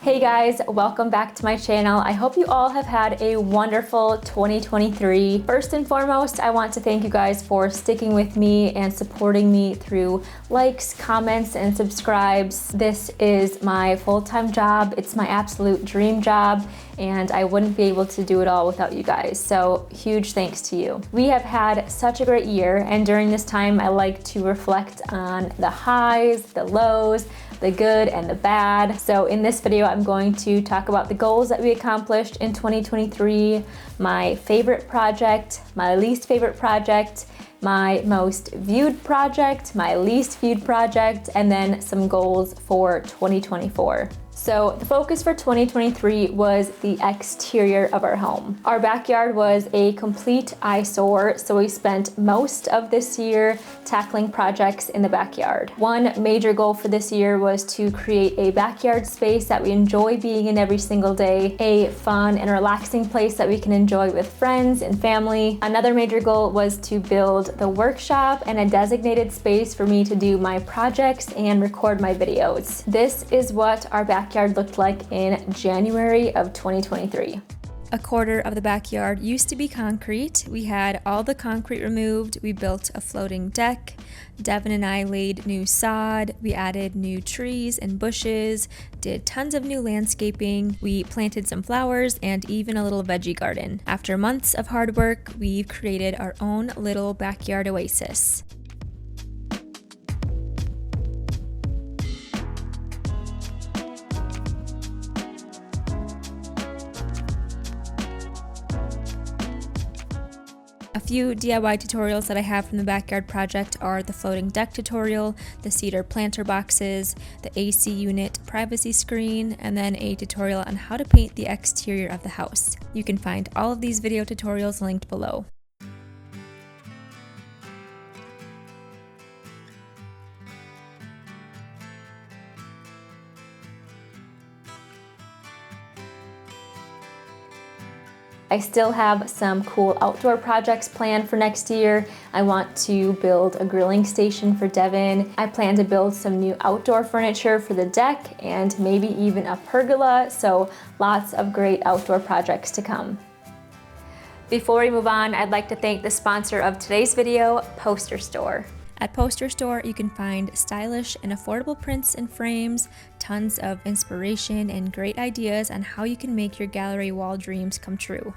Hey guys, welcome back to my channel. I hope you all have had a wonderful 2023. First and foremost, I want to thank you guys for sticking with me and supporting me through likes, comments, and subscribes. This is my full-time job. It's my absolute dream job, and I wouldn't be able to do it all without you guys. So huge thanks to you. We have had such a great year, and during this time, I like to reflect on the highs, the lows, the good and the bad. So in this video, I'm going to talk about the goals that we accomplished in 2023, my favorite project, my least favorite project, my most viewed project, my least viewed project, and then some goals for 2024. So the focus for 2023 was the exterior of our home. Our backyard was a complete eyesore, so we spent most of this year tackling projects in the backyard. One major goal for this year was to create a backyard space that we enjoy being in every single day, a fun and relaxing place that we can enjoy with friends and family. Another major goal was to build the workshop and a designated space for me to do my projects and record my videos. This is what our backyard looked like in January of 2023. A quarter of the backyard used to be concrete. We had all the concrete removed. We built a floating deck. Devin and I laid new sod. We added new trees and bushes, did tons of new landscaping. We planted some flowers and even a little veggie garden. After months of hard work, we've created our own little backyard oasis. A few DIY tutorials that I have from the backyard project are the floating deck tutorial, the cedar planter boxes, the AC unit privacy screen, and then a tutorial on how to paint the exterior of the house. You can find all of these video tutorials linked below. I still have some cool outdoor projects planned for next year. I want to build a grilling station for Devin. I plan to build some new outdoor furniture for the deck and maybe even a pergola, so lots of great outdoor projects to come. Before we move on, I'd like to thank the sponsor of today's video, Poster Store. At Poster Store, you can find stylish and affordable prints and frames, tons of inspiration and great ideas on how you can make your gallery wall dreams come true.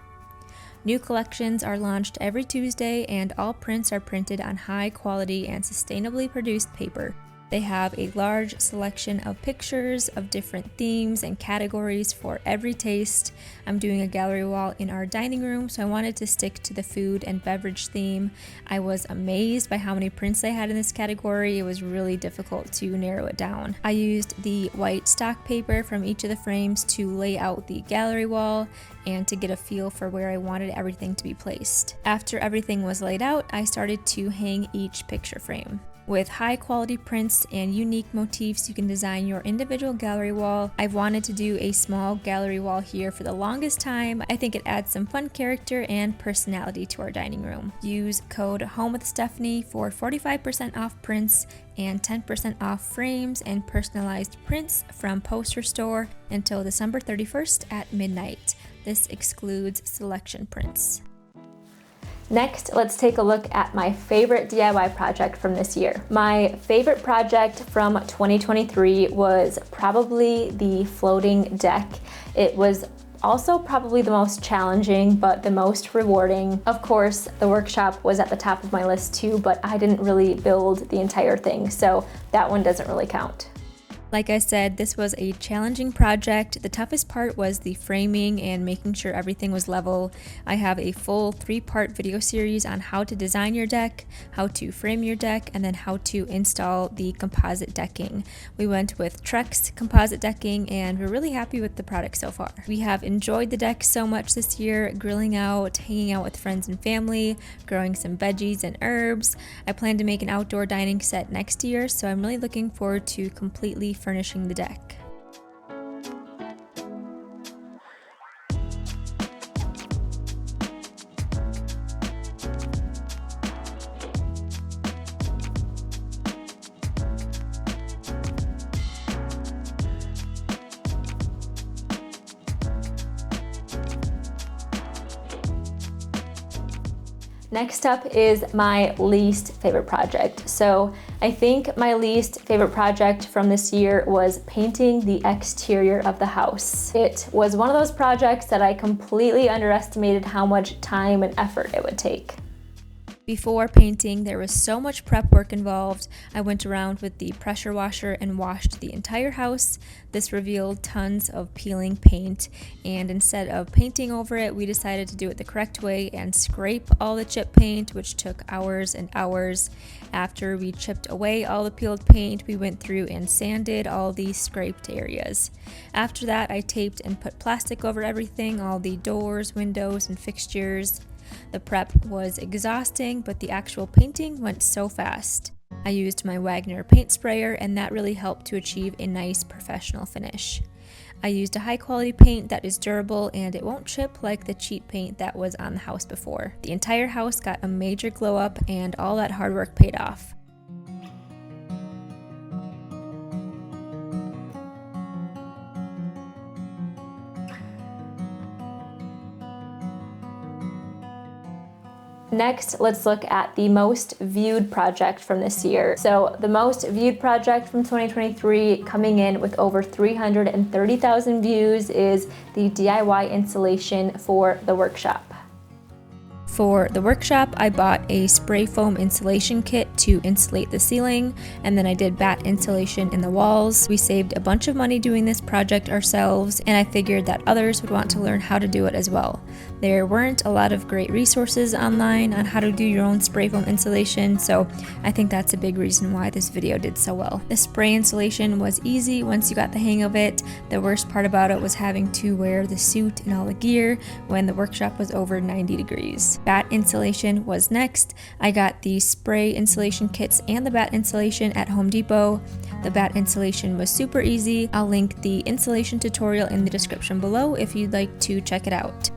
New collections are launched every Tuesday, and all prints are printed on high quality and sustainably produced paper. They have a large selection of pictures of different themes and categories for every taste. I'm doing a gallery wall in our dining room, so I wanted to stick to the food and beverage theme. I was amazed by how many prints they had in this category. It was really difficult to narrow it down. I used the white stock paper from each of the frames to lay out the gallery wall and to get a feel for where I wanted everything to be placed. After everything was laid out, I started to hang each picture frame. With high quality prints and unique motifs, you can design your individual gallery wall. I've wanted to do a small gallery wall here for the longest time. I think it adds some fun character and personality to our dining room. Use code HOMEWITHSTEPHANIE for 45% off prints and 10% off frames and personalized prints from Poster Store until December 31st at midnight. This excludes selection prints. Next, let's take a look at my favorite DIY project from this year. My favorite project from 2023 was probably the floating deck. It was also probably the most challenging, but the most rewarding. Of course, the workshop was at the top of my list too, but I didn't really build the entire thing, so that one doesn't really count. Like I said, this was a challenging project. The toughest part was the framing and making sure everything was level. I have a full 3-part video series on how to design your deck, how to frame your deck, and then how to install the composite decking. We went with Trex composite decking, and we're really happy with the product so far. We have enjoyed the deck so much this year, grilling out, hanging out with friends and family, growing some veggies and herbs. I plan to make an outdoor dining set next year, so I'm really looking forward to completely furnishing the deck. Next up is my least favorite project. So I think my least favorite project from this year was painting the exterior of the house. It was one of those projects that I completely underestimated how much time and effort it would take. Before painting, there was so much prep work involved. I went around with the pressure washer and washed the entire house. This revealed tons of peeling paint, and instead of painting over it, we decided to do it the correct way and scrape all the chip paint, which took hours and hours. After we chipped away all the peeled paint, we went through and sanded all the scraped areas. After that, I taped and put plastic over everything, all the doors, windows, and fixtures. The prep was exhausting, but the actual painting went so fast. I used my Wagner paint sprayer, and that really helped to achieve a nice professional finish. I used a high quality paint that is durable and it won't chip like the cheap paint that was on the house before. The entire house got a major glow up and all that hard work paid off. Next, let's look at the most viewed project from this year. So the most viewed project from 2023, coming in with over 330,000 views, is the DIY installation for the workshop. For the workshop, I bought a spray foam insulation kit to insulate the ceiling, and then I did batt insulation in the walls. We saved a bunch of money doing this project ourselves, and I figured that others would want to learn how to do it as well. There weren't a lot of great resources online on how to do your own spray foam insulation, so I think that's a big reason why this video did so well. The spray insulation was easy once you got the hang of it. The worst part about it was having to wear the suit and all the gear when the workshop was over 90 degrees. Batt insulation was next. I got the spray insulation kits and the batt insulation at Home Depot. The batt insulation was super easy. I'll link the insulation tutorial in the description below if you'd like to check it out.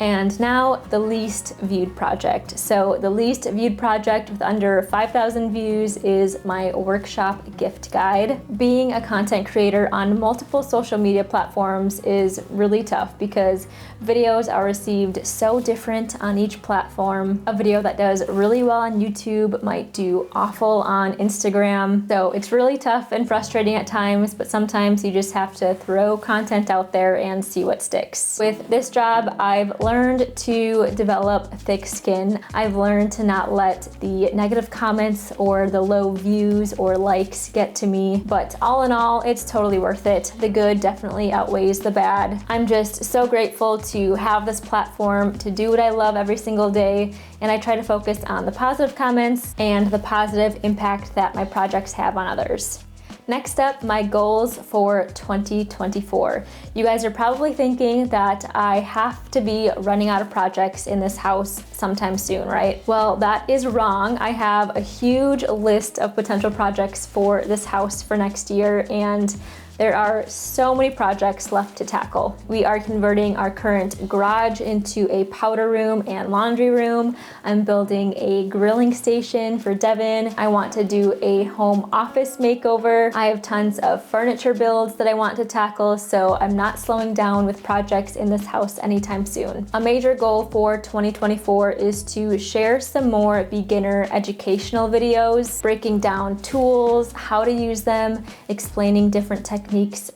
And now the least viewed project. So the least viewed project with under 5,000 views is my workshop gift guide. Being a content creator on multiple social media platforms is really tough because videos are received so different on each platform. A video that does really well on YouTube might do awful on Instagram. So it's really tough and frustrating at times, but sometimes you just have to throw content out there and see what sticks. With this job, I've learned to develop thick skin. I've learned to not let the negative comments or the low views or likes get to me, but all in all, it's totally worth it. The good definitely outweighs the bad. I'm just so grateful to have this platform to do what I love every single day, and I try to focus on the positive comments and the positive impact that my projects have on others. Next up, my goals for 2024. You guys are probably thinking that I have to be running out of projects in this house sometime soon, right? Well, that is wrong. I have a huge list of potential projects for this house for next year, and there are so many projects left to tackle. We are converting our current garage into a powder room and laundry room. I'm building a grilling station for Devin. I want to do a home office makeover. I have tons of furniture builds that I want to tackle, so I'm not slowing down with projects in this house anytime soon. A major goal for 2024 is to share some more beginner educational videos, breaking down tools, how to use them, explaining different techniques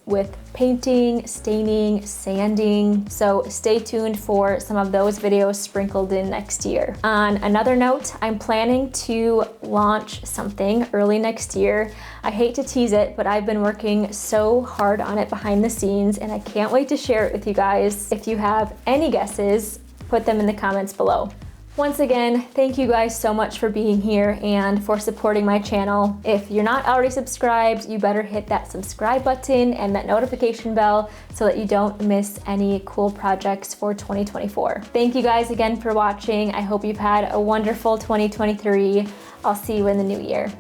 with painting, staining, sanding. So stay tuned for some of those videos sprinkled in next year. On another note, I'm planning to launch something early next year. I hate to tease it, but I've been working so hard on it behind the scenes, and I can't wait to share it with you guys. If you have any guesses, put them in the comments below. Once again, thank you guys so much for being here and for supporting my channel. If you're not already subscribed, you better hit that subscribe button and that notification bell so that you don't miss any cool projects for 2024. Thank you guys again for watching. I hope you've had a wonderful 2023. I'll see you in the new year.